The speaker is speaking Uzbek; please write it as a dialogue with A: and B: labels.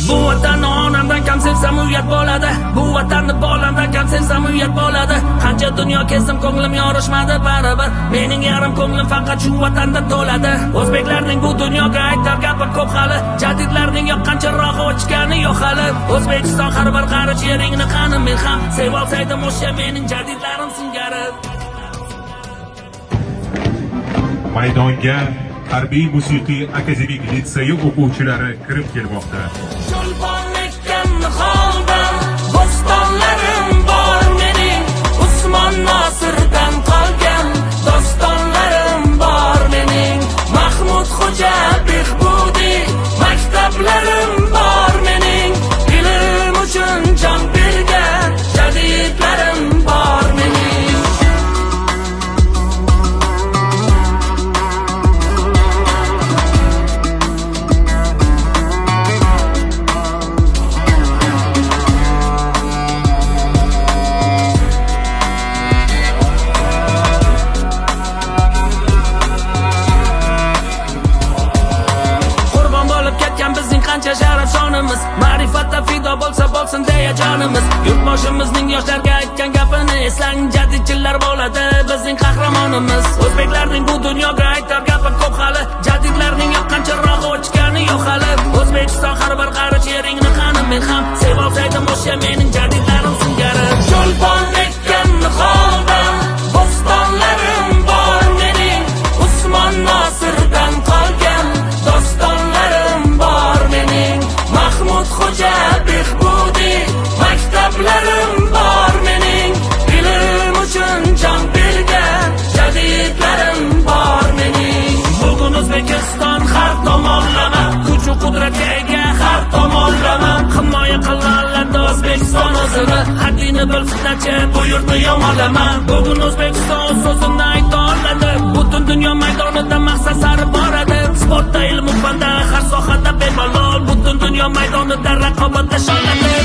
A: Bu vatanni onamdan kam sevsam uyat bo'ladi. Bu vatanni bolamdan kam sevsam uyat bo'ladi. Qancha dunyo kezdim ko'nglim yorishmadi baribir. Mening yarim ko'nglim faqat shu vatanda to'ladi. O'zbeklarning bu dunyoga aytar gapi ko'p hali. Jadidlarning yoqqancharoq ochgani yo'q hali. O'zbekiston har bir qarich yeringni qani men ham sevolsaydim o'sha mening jadidlarim singari.
B: Maydonga Harbiy musiqiy akademik litseyi o'quvchilari kirib kelmoqda.
A: Cho'lponlikdan holdan bo'stonlarim bor mening, Usmon Nosirdan qolgan dostonlarim bor mening, Mahmud Xo'ja Behbudiy maktablarim bor mening, ilm uchun jon bergan jadidlarim bor mening. Qancha sharaf sonimiz, ma'rifatda fido bo'lsa bo'lsin deya jonimiz. Yurtboshimizning yoshlarga aytgan gapini eslang, jadidchilar bo'ladi bizning qahramonimiz. O'zbeklarning bu dunyoga aytar gapi ko'p hali, jadidlarning yoqqancharoq o'chgani yo'q hali. O'zbekiston har bir qarich yeringni qani men ham sevolsaydim o'sha mening jadidlarim singari. Cho'lponlikdan holdan bo'stonlarim bor mening, Usmon Nosirdan qolgan dostonlarim bor mening, Mahmud Xo'ja Behbudiy maktablarim bor mening, ilm uchun jon bergan jadidlarim bor mening. Bugun O'zbekiston har tomonlama kuch va qudratga ega har tomonlama himoya qiladi O'zbekiston o'zini, haddini bil fitnachi bu yurtni yomonlama. Bugun O'zbekiston so'zini ayta oladi, butun dunyo maydonida maqsad sari boradi. Sportda, ilm-fanda, har sohada bemalol butun dunyo maydonida raqobatda shonlanadi.